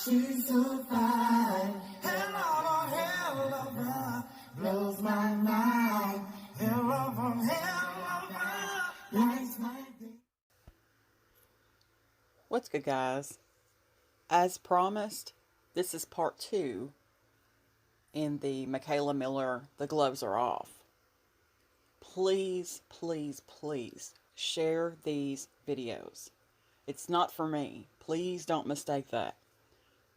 She's so fine. Hell of her blows my mind. Hell of her lights my day. What's good, guys? As promised, this is part 2 in the Mikayla Miller The Gloves Are Off. Please, please, please share these videos. It's not for me. Please don't mistake that.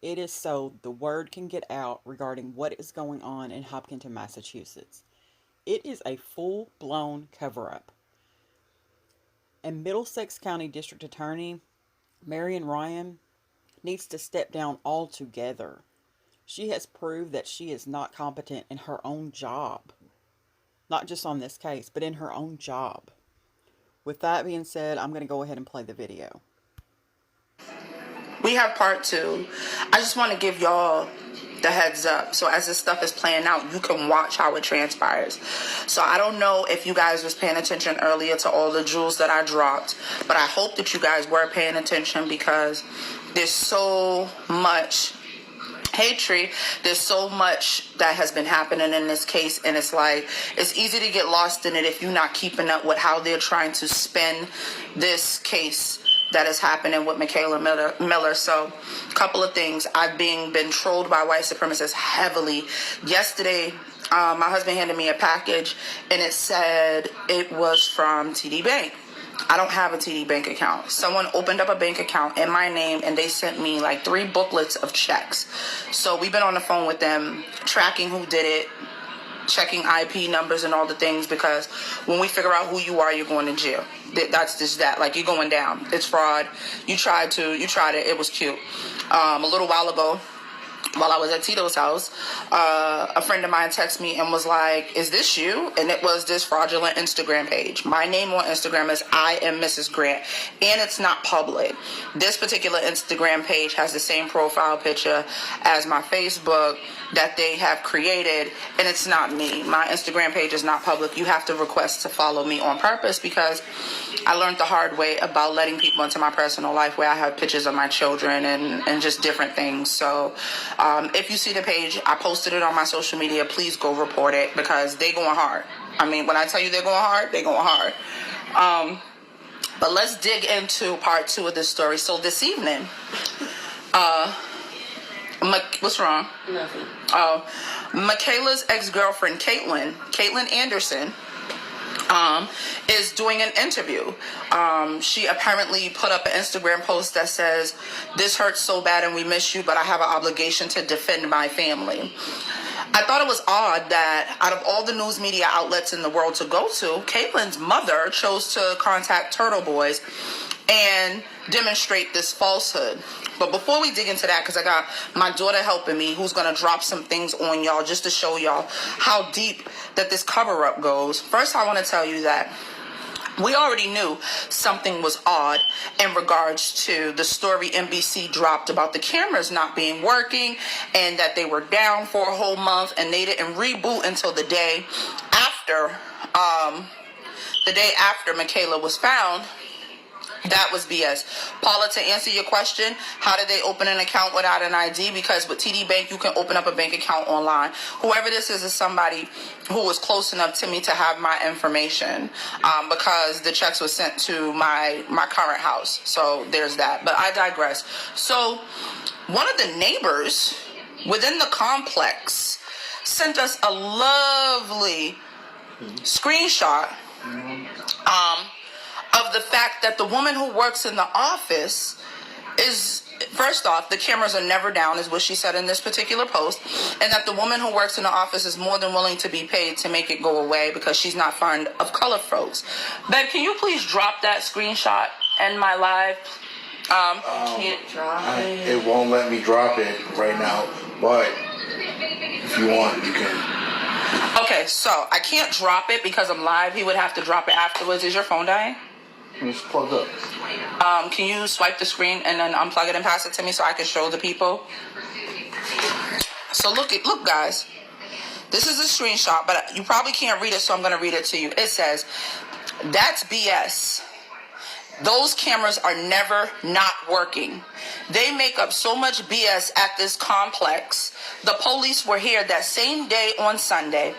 It is so the word can get out regarding what is going on in Hopkinton, Massachusetts. It is a full-blown cover-up. And Middlesex County District Attorney Marian needs to step down altogether. She has proved that she is not competent in her own job. Not just on this case, but in her own job. With that being said, I'm going to go ahead and play the video. We have part 2. I just want to give y'all the heads up. So as this stuff is playing out, you can watch how it transpires. So I don't know if you guys was paying attention earlier to all the jewels that I dropped, but I hope that you guys were paying attention because there's so much hatred. There's so much that has been happening in this case, and it's like it's easy to get lost in it if you're not keeping up with how they're trying to spin this case that is happening with Mikayla Miller. So a couple of things. I've been trolled by white supremacists heavily. Yesterday, my husband handed me a package and it said it was from TD Bank. I don't have a TD Bank account. Someone opened up a bank account in my name and they sent me like 3 booklets of checks. So we've been on the phone with them, tracking who did it, checking IP numbers and all the things, because when we figure out who you are, you're going to jail. That's just that. Like, you're going down. It's fraud. You tried it. It was cute. A little while ago, while I was at Tito's house, a friend of mine texted me and was like, "Is this you?" And it was this fraudulent Instagram page. My name on Instagram is I am Mrs. Grant, and it's not public. This particular Instagram page has the same profile picture as my Facebook that they have created, and it's not me. My Instagram page is not public. You have to request to follow me on purpose, because I learned the hard way about letting people into my personal life where I have pictures of my children and just different things. So if you see the page, I posted it on my social media. Please go report it, because they going hard. I mean, when I tell you they're going hard, they're going hard. But let's dig into part 2 of this story. So this evening, what's wrong? Nothing. Mikayla's ex-girlfriend, Caitlin Anderson, is doing an interview. She apparently put up an Instagram post that says, "This hurts so bad and we miss you, but I have an obligation to defend my family." I thought it was odd that out of all the news media outlets in the world to go to, Caitlin's mother chose to contact Turtle Boys and demonstrate this falsehood. But before we dig into that, because I got my daughter helping me, who's going to drop some things on y'all just to show y'all how deep that this cover-up goes. First, I want to tell you that we already knew something was odd in regards to the story NBC dropped about the cameras not being working and that they were down for a whole month, and they didn't reboot until the day after Mikayla was found. That was BS. Paula, to answer your question, how did they open an account without an ID? Because with TD Bank, you can open up a bank account online. Whoever this is somebody who was close enough to me to have my information, because the checks were sent to my current house. So there's that. But I digress. So one of the neighbors within the complex sent us a lovely screenshot of the fact that the woman who works in the office is, first off, the cameras are never down, is what she said in this particular post, and that the woman who works in the office is more than willing to be paid to make it go away because she's not fond of color folks. Babe, can you please drop that screenshot in my live? Can't drop it. It won't let me drop it right now, but if you want, you can. Okay, so I can't drop it because I'm live. He would have to drop it afterwards. Is your phone dying? It's plugged up. Can you swipe the screen and then unplug it and pass it to me so I can show the people? So look, guys. This is a screenshot, but you probably can't read it, so I'm going to read it to you. It says, "That's BS. Those cameras are never not working. They make up so much BS at this complex. The police were here that same day on Sunday.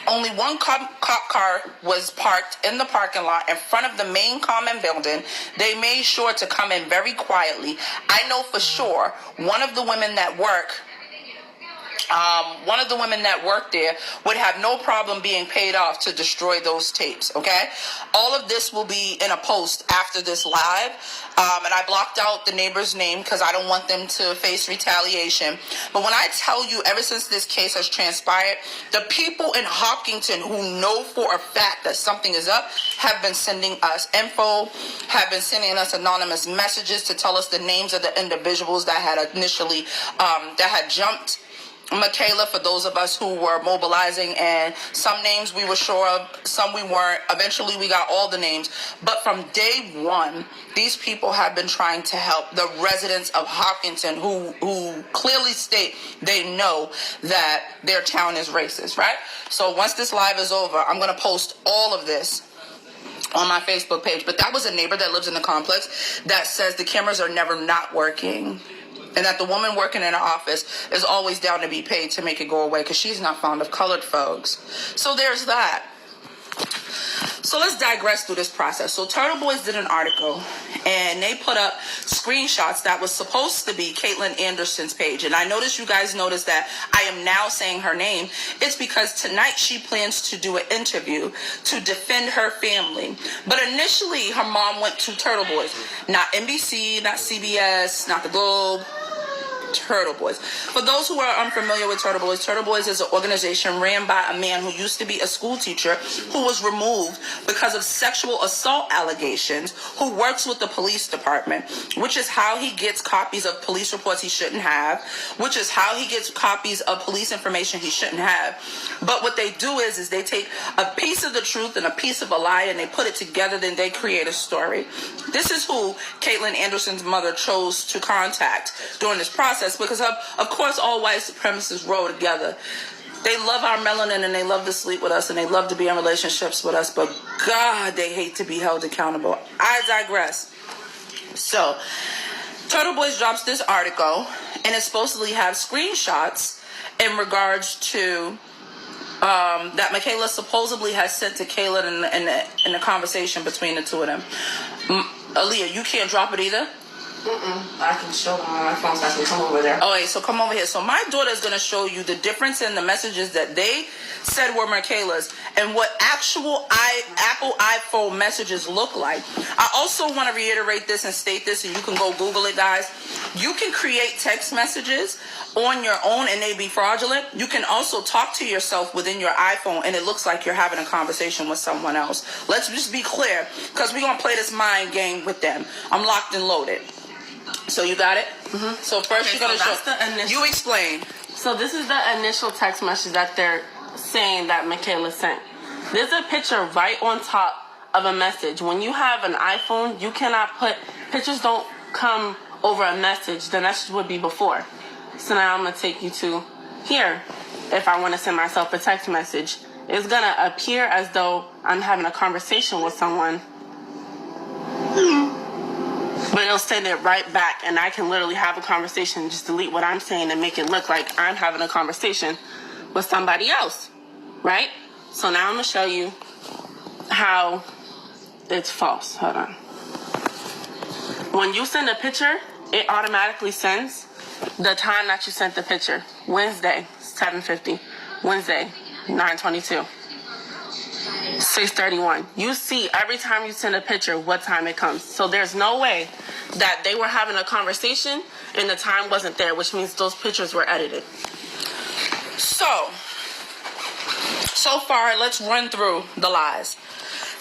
Only one cop car was parked in the parking lot in front of the main common building. They made sure to come in very quietly. I know for sure one of the women that work there would have no problem being paid off to destroy those tapes, okay? All of this will be in a post after this live, and I blocked out the neighbor's name because I don't want them to face retaliation. But when I tell you, ever since this case has transpired, the people in Hopkinton who know for a fact that something is up have been sending us info, have been sending us anonymous messages to tell us the names of the individuals that had initially, that had jumped Mikayla, for those of us who were mobilizing, and some names we were sure of, some we weren't. Eventually we got all the names, but from day one these people have been trying to help the residents of Hopkinton who clearly state they know that their town is racist, right? So once this live is over, I'm going to post all of this on my Facebook page. But that was a neighbor that lives in the complex that says the cameras are never not working, and that the woman working in the office is always down to be paid to make it go away because she's not fond of colored folks. So there's that. So let's digress through this process. So Turtle Boys did an article, and they put up screenshots that was supposed to be Caitlin Anderson's page. And I noticed you guys noticed that I am now saying her name. It's because tonight she plans to do an interview to defend her family. But initially, her mom went to Turtle Boys. Not NBC, not CBS, not the Globe. Turtle Boys. For those who are unfamiliar with Turtle Boys is an organization ran by a man who used to be a school teacher who was removed because of sexual assault allegations, who works with the police department, which is how he gets copies of police reports he shouldn't have, which is how he gets copies of police information he shouldn't have. But what they do is they take a piece of the truth and a piece of a lie and they put it together, then they create a story. This is who Caitlin Anderson's mother chose to contact during this process, because of course all white supremacists roll together. They love our melanin and they love to sleep with us and they love to be in relationships with us, but God, they hate to be held accountable. I digress. So Turtle Boys drops this article and it supposedly have screenshots in regards to that Mikayla supposedly has sent to Caitlin in the conversation between the two of them. Aaliyah, you can't drop it either? I can show them on my phone so I can come over there. All right, so come over here. So my daughter is going to show you the difference in the messages that they said were Mikayla's and what actual Apple iPhone messages look like. I also want to reiterate this and state this, and you can go Google it, guys. You can create text messages on your own and they be fraudulent. You can also talk to yourself within your iPhone and it looks like you're having a conversation with someone else. Let's just be clear, because we're going to play this mind game with them. I'm locked and loaded. So you got it? Mm-hmm. So first you're going to show. You explain. So this is the initial text message that they're saying that Mikayla sent. There's a picture right on top of a message. When you have an iPhone, you cannot put, pictures don't come over a message. The message would be before. So now I'm going to take you to here. If I want to send myself a text message, it's going to appear as though I'm having a conversation with someone. But it'll send it right back, and I can literally have a conversation, just delete what I'm saying and make it look like I'm having a conversation with somebody else, right? So now I'm going to show you how it's false. Hold on. When you send a picture, it automatically sends the time that you sent the picture. Wednesday, 7:50. Wednesday, 9:22. 6:31. You see every time you send a picture what time it comes. So there's no way that they were having a conversation and the time wasn't there, which means those pictures were edited. So far, let's run through the lies.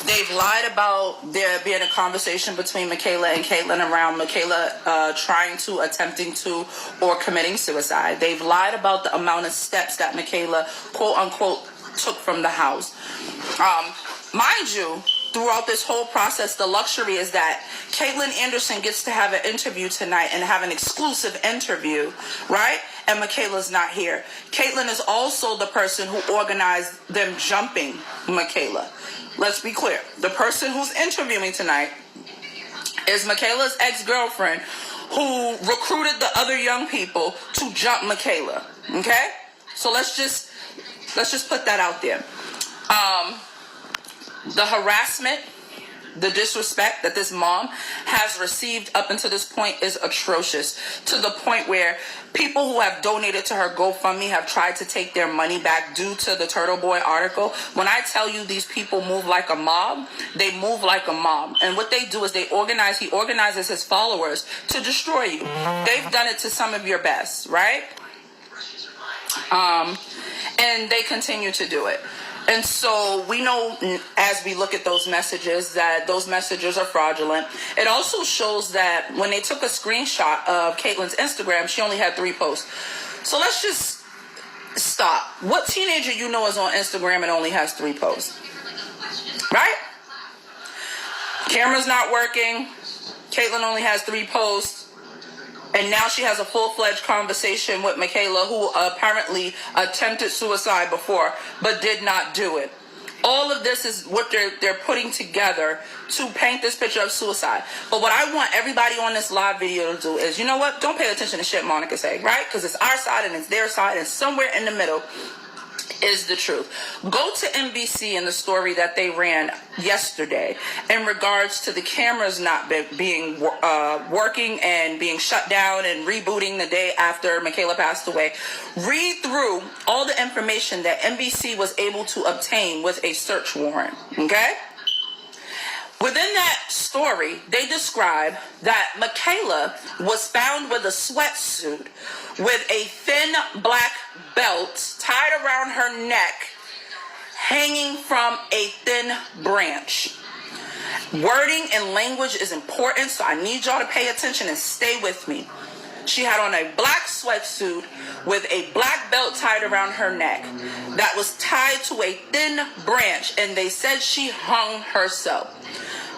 They've lied about there being a conversation between Mikayla and Caitlin around Mikayla attempting to, or committing suicide. They've lied about the amount of steps that Mikayla, quote unquote, took from the house. Mind you, throughout this whole process, the luxury is that Caitlin Anderson gets to have an interview tonight and have an exclusive interview, right? And Mikayla's not here. Caitlin is also the person who organized them jumping Mikayla. Let's be clear. The person who's interviewing tonight is Mikayla's ex-girlfriend who recruited the other young people to jump Mikayla. Okay? So let's just put that out there. The harassment, the disrespect that this mom has received up until this point is atrocious, to the point where people who have donated to her GoFundMe have tried to take their money back due to the Turtle Boy article. When I tell you these people move like a mob, they move like a mob. And what they do is he organizes his followers to destroy you. They've done it to some of your best, right? And they continue to do it. And so we know, as we look at those messages, that those messages are fraudulent. It also shows that when they took a screenshot of Caitlin's Instagram, she only had 3 posts. So let's just stop. What teenager you know is on Instagram and only has 3 posts? Right? Camera's not working. Caitlin only has 3 posts. And now she has a full-fledged conversation with Mikayla, who apparently attempted suicide before, but did not do it. All of this is what they're putting together to paint this picture of suicide. But what I want everybody on this live video to do is, you know what? Don't pay attention to shit Monica say, right? Because it's our side and it's their side, and somewhere in the middle is the truth. Go to NBC and the story that they ran yesterday in regards to the cameras not being working and being shut down and rebooting the day after Mikayla passed away. Read through all the information that NBC was able to obtain with a search warrant, okay? Within that story, they describe that Mikayla was found with a sweatsuit with a thin black belt tied around her neck, hanging from a thin branch. Wording and language is important, so I need y'all to pay attention and stay with me. She had on a black sweatsuit with a black belt tied around her neck that was tied to a thin branch, and they said she hung herself.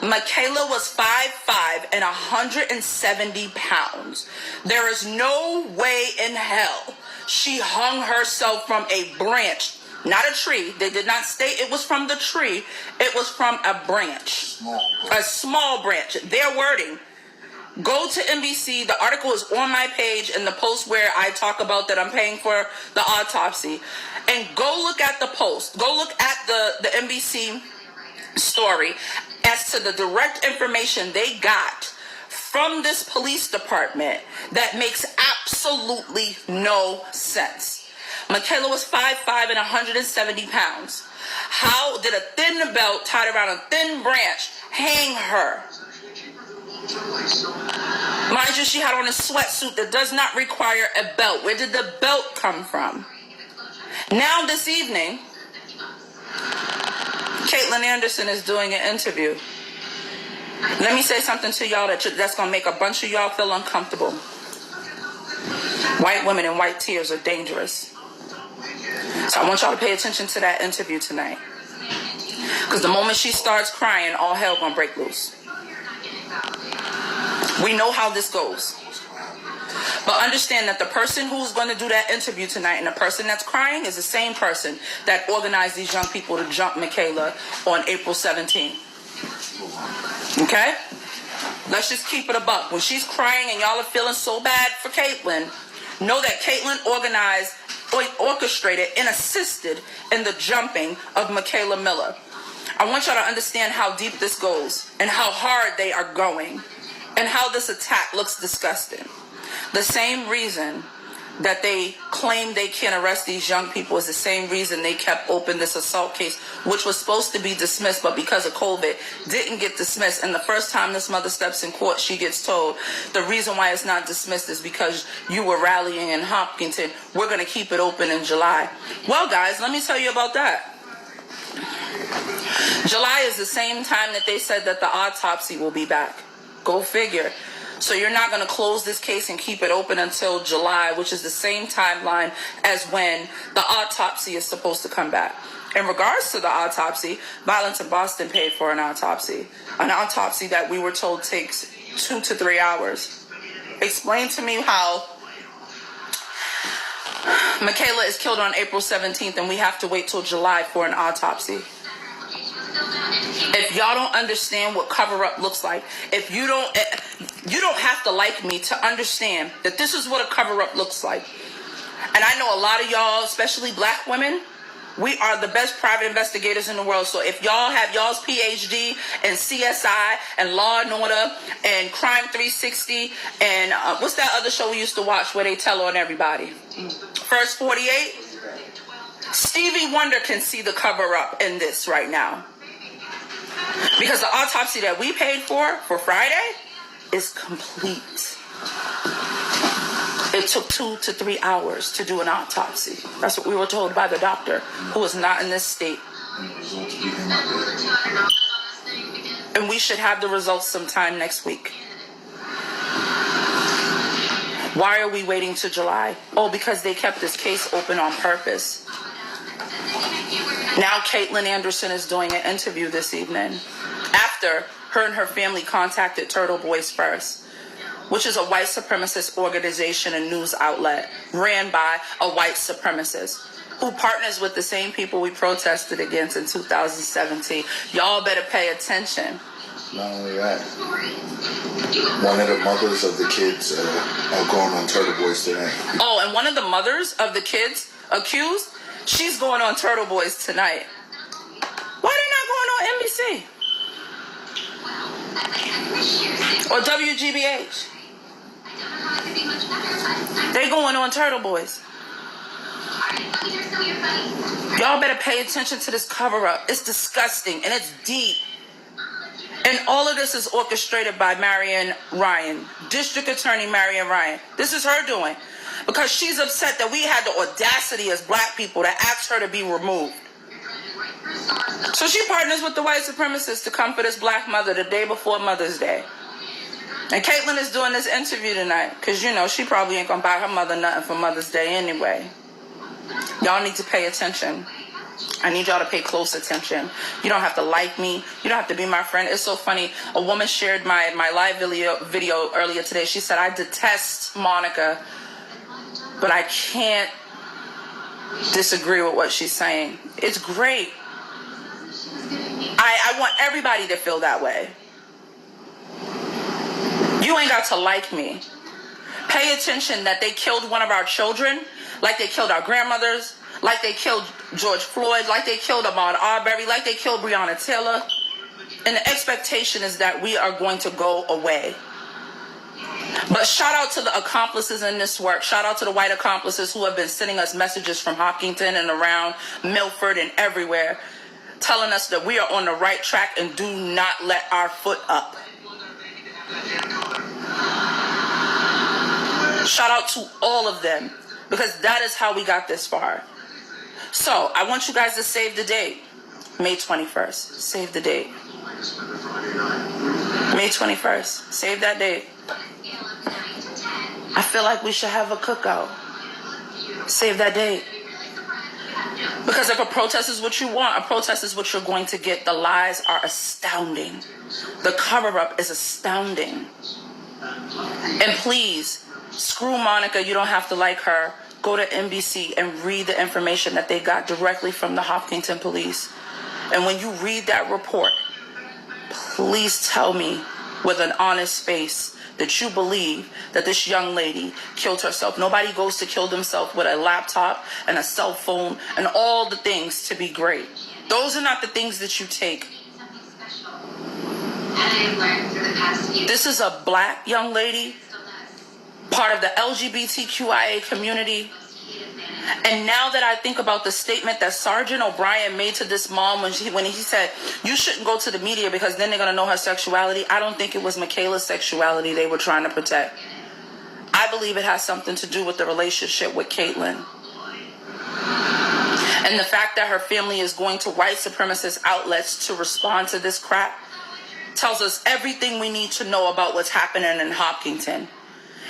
Mikayla was 5'5" and 170 pounds. There is no way in hell she hung herself from a branch, not a tree. They did not state it was from the tree. It was from a branch, a small branch. Their wording. Go to NBC. The article is on my page in the post where I talk about that I'm paying for the autopsy. And go look at the post. Go look at the NBC story as to the direct information they got from this police department that makes absolutely no sense. Mikayla was 5'5" and 170 pounds. How did a thin belt tied around a thin branch hang her? Mind you, she had on a sweatsuit that does not require a belt. Where did the belt come from? Now this evening, Caitlin Anderson is doing an interview. Let me say something to y'all that's going to make a bunch of y'all feel uncomfortable. White women and white tears are dangerous. So I want y'all to pay attention to that interview tonight. Because the moment she starts crying, all hell going to break loose. We know how this goes. But understand that the person who's going to do that interview tonight and the person that's crying is the same person that organized these young people to jump Mikayla on April 17th. Okay? Let's just keep it a buck. When she's crying and y'all are feeling so bad for Caitlin, know that Caitlin organized, orchestrated, and assisted in the jumping of Mikayla Miller. I want y'all to understand how deep this goes and how hard they are going and how this attack looks disgusting. The same reason that they claim they can't arrest these young people is the same reason they kept open this assault case, which was supposed to be dismissed, but because of COVID, didn't get dismissed. And the first time this mother steps in court, she gets told the reason why it's not dismissed is because you were rallying in Hopkinton. We're going to keep it open in July. Well, guys, let me tell you about that. July is the same time that they said that the autopsy will be back. Go figure. So you're not going to close this case and keep it open until July, which is the same timeline as when the autopsy is supposed to come back. In regards to the autopsy, Violence in Boston paid for an autopsy that we were told takes 2 to 3 hours. Explain to me how Mikayla is killed on April 17th and we have to wait till July for an autopsy. If y'all don't understand what cover up looks like, if you don't have to like me to understand that this is what a cover up looks like. And I know a lot of y'all, especially black women, we are the best private investigators in the world. So if y'all have y'all's PhD in CSI and Law and Order and Crime 360 and what's that other show we used to watch where they tell on everybody? First 48? Stevie Wonder can see the cover up in this right now. Because the autopsy that we paid for Friday is complete. It took 2 to 3 hours to do an autopsy. That's what we were told by the doctor, who is not in this state. And we should have the results sometime next week. Why are we waiting to July? Oh, because they kept this case open on purpose. Now Caitlin Anderson is doing an interview this evening after her and her family contacted Turtle Boys First, which is a white supremacist organization and news outlet ran by a white supremacist who partners with the same people we protested against in 2017. Y'all better pay attention. Not only that, one of the mothers of the kids are going on Turtle Boys today. Oh, and one of the mothers of the kids accused, she's going on Turtle Boys tonight. Why they not going on NBC? Or WGBH? They going on Turtle Boys. Y'all better pay attention to this cover-up. It's disgusting and it's deep. And all of this is orchestrated by Marian Ryan, District Attorney Marian Ryan. This is her doing. Because she's upset that we had the audacity as black people to ask her to be removed. So she partners with the white supremacists to come for this black mother the day before Mother's Day. And Caitlin is doing this interview tonight because, you know, she probably ain't going to buy her mother nothing for Mother's Day anyway. Y'all need to pay attention. I need y'all to pay close attention. You don't have to like me. You don't have to be my friend. It's so funny. A woman shared my live video earlier today. She said, I detest Monica, but I can't disagree with what she's saying. It's great. I want everybody to feel that way. You ain't got to like me. Pay attention that they killed one of our children, like they killed our grandmothers, like they killed George Floyd, like they killed Ahmaud Arbery, like they killed Breonna Taylor. And the expectation is that we are going to go away. But shout out to the accomplices in this work. Shout out to the white accomplices who have been sending us messages from Hopkinton and around Milford and everywhere, telling us that we are on the right track and do not let our foot up. Shout out to all of them, because that is how we got this far. So I want you guys to save the date. May 21st. Save the date. May 21st. Save that date. I feel like we should have a cookout. Save that date. Because if a protest is what you want, a protest is what you're going to get. The lies are astounding. The cover-up is astounding. And please, screw Monica. You don't have to like her. Go to NBC and read the information that they got directly from the Hopkinton police. And when you read that report, please tell me with an honest face that you believe that this young lady killed herself. Nobody goes to kill themselves with a laptop and a cell phone and all the things to be great. Those are not the things that you take. This is a black young lady, part of the LGBTQIA community. And now that I think about the statement that Sergeant O'Brien made to this mom when he said, you shouldn't go to the media because then they're going to know her sexuality, I don't think it was Mikayla's sexuality they were trying to protect. I believe it has something to do with the relationship with Caitlin. And the fact that her family is going to white supremacist outlets to respond to this crap tells us everything we need to know about what's happening in Hopkinton.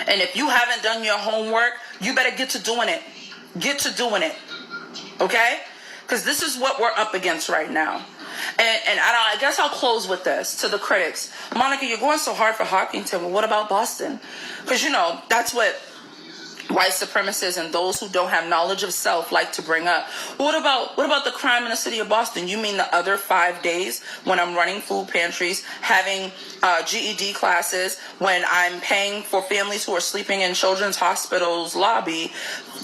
And if you haven't done your homework, you better get to doing it. Get to doing it. Okay? Because this is what we're up against right now. And I guess I'll close with this to the critics. Monica, you're going so hard for Hopkinton, but what about Boston? Because, you know, that's what white supremacists and those who don't have knowledge of self like to bring up. What about the crime in the city of Boston? You mean the other 5 days when I'm running food pantries, having GED classes, when I'm paying for families who are sleeping in children's hospitals lobby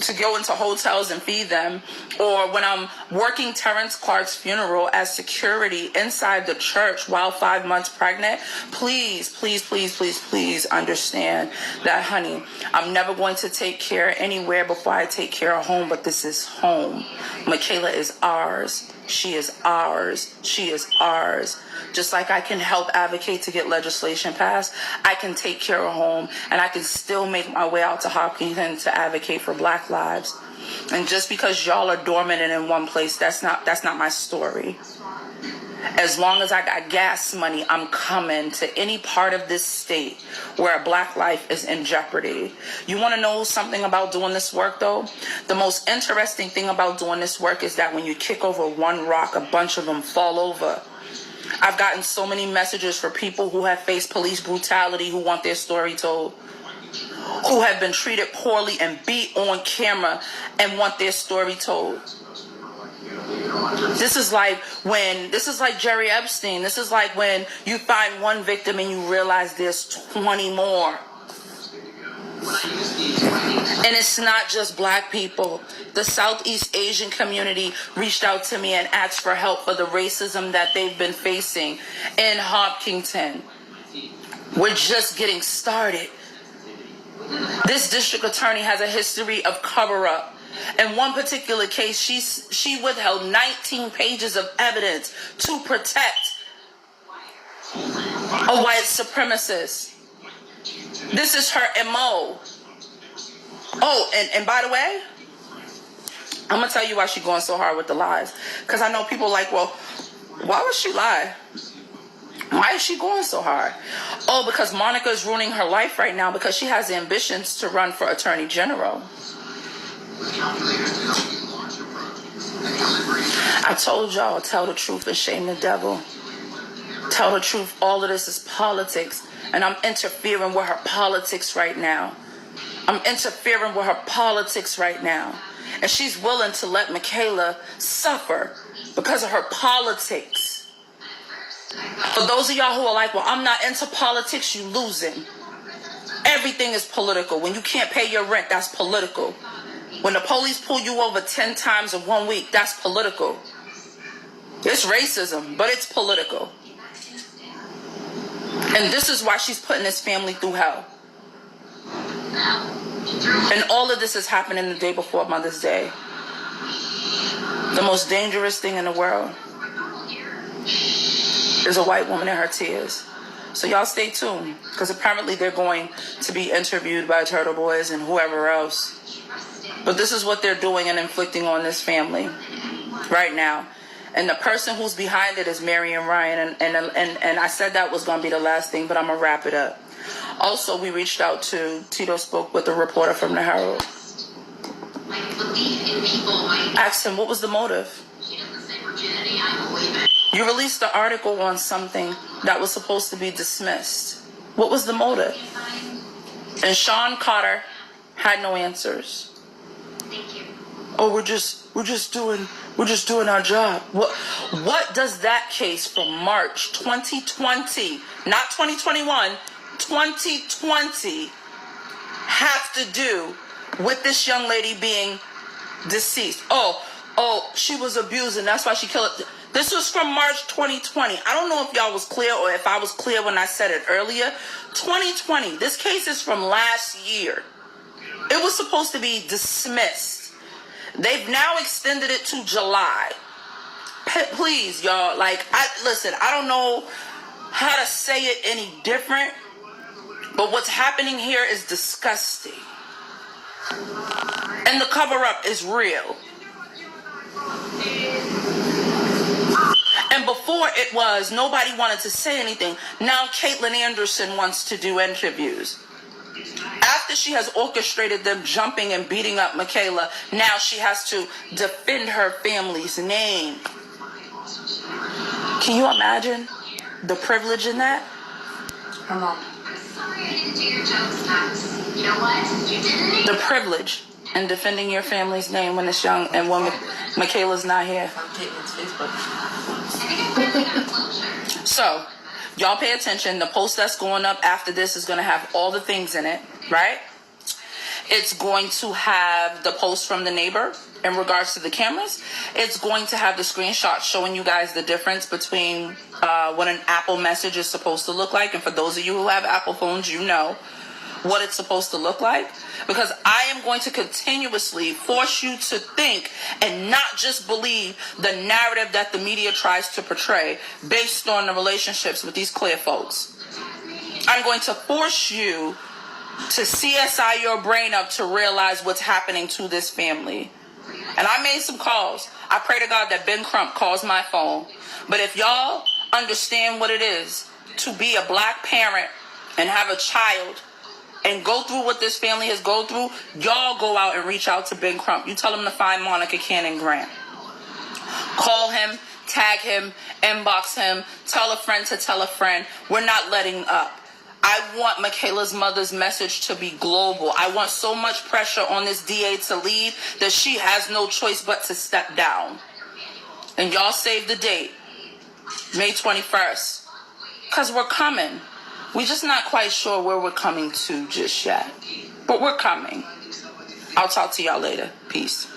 to go into hotels and feed them, or when I'm working Terrence Clark's funeral as security inside the church while 5 months pregnant? Please, please, please, please, please understand that, honey, I'm never going to take care anywhere before I take care of home, but this is home. Mikayla is ours. She is ours. She is ours. Just like I can help advocate to get legislation passed, I can take care of home, and I can still make my way out to Hopkinton to advocate for Black lives. And just because y'all are dormant in one place, that's not my story. As long as I got gas money, I'm coming to any part of this state where a Black life is in jeopardy. You want to know something about doing this work, though? The most interesting thing about doing this work is that when you kick over one rock, a bunch of them fall over. I've gotten so many messages for people who have faced police brutality, who want their story told, who have been treated poorly and beat on camera and want their story told. This is like Jerry Epstein. This is like when you find one victim and you realize there's 20 more. And it's not just Black people. The Southeast Asian community reached out to me and asked for help for the racism that they've been facing in Hopkinton. We're just getting started. This district attorney has a history of cover-up. In one particular case, she withheld 19 pages of evidence to protect a white supremacist. This is her MO. Oh, and by the way, I'm going to tell you why she's going so hard with the lies. Because I know people like, well, why would she lie? Why is she going so hard? Oh, because Monica is ruining her life right now because she has ambitions to run for Attorney General. I told y'all, tell the truth and shame the devil. Tell the truth, all of this is politics. And I'm interfering with her politics right now. I'm interfering with her politics right now. And she's willing to let Mikayla suffer because of her politics. For those of y'all who are like, well, I'm not into politics, you losing. Everything is political. When you can't pay your rent, that's political. When the police pull you over 10 times in 1 week, that's political. It's racism, but it's political. And this is why she's putting this family through hell. And all of this is happening the day before Mother's Day. The most dangerous thing in the world is a white woman in her tears. So y'all stay tuned, because apparently they're going to be interviewed by Turtle Boys and whoever else. But this is what they're doing and inflicting on this family right now. And the person who's behind it is Marian Ryan. And I said that was going to be the last thing, but I'm going to wrap it up. Also, we reached out to, Tito spoke with a reporter from the Herald. Asked him, what was the motive? You released the article on something that was supposed to be dismissed. What was the motive? And Sean Carter had no answers. Thank you. Oh, we're just doing our job. What does that case from March 2020, not 2021, 2020 have to do with this young lady being deceased? Oh, she was abused and that's why she killed it. This was from March 2020. I don't know if y'all was clear or if I was clear when I said it earlier. 2020. This case is from last year. It was supposed to be dismissed. They've now extended it to July. Please, y'all, listen, I don't know how to say it any different, but what's happening here is disgusting. And the cover-up is real. And before it was, nobody wanted to say anything. Now Caitlin Anderson wants to do interviews. After she has orchestrated them jumping and beating up Mikayla, now she has to defend her family's name. Can you imagine the privilege in that? Come on. I'm sorry I didn't do your jokes, Max. The privilege in defending your family's name when it's young and when Mikayla's not here. So, y'all pay attention. The post that's going up after this is going to have all the things in it, right? It's going to have the post from the neighbor in regards to the cameras. It's going to have the screenshot showing you guys the difference between what an Apple message is supposed to look like. And for those of you who have Apple phones, you know what it's supposed to look like. Because I am going to continuously force you to think and not just believe the narrative that the media tries to portray based on the relationships with these clear folks. I'm going to force you to CSI your brain up to realize what's happening to this family. And I made some calls. I pray to God that Ben Crump calls my phone. But if y'all understand what it is to be a black parent and have a child and go through what this family has gone through, y'all go out and reach out to Ben Crump. You tell him to find Monica Cannon Grant. Call him, tag him, inbox him, tell a friend to tell a friend. We're not letting up. I want Mikayla's mother's message to be global. I want so much pressure on this DA to lead that she has no choice but to step down. And y'all save the date, May 21st, because we're coming. We're just not quite sure where we're coming to just yet, but we're coming. I'll talk to y'all later. Peace.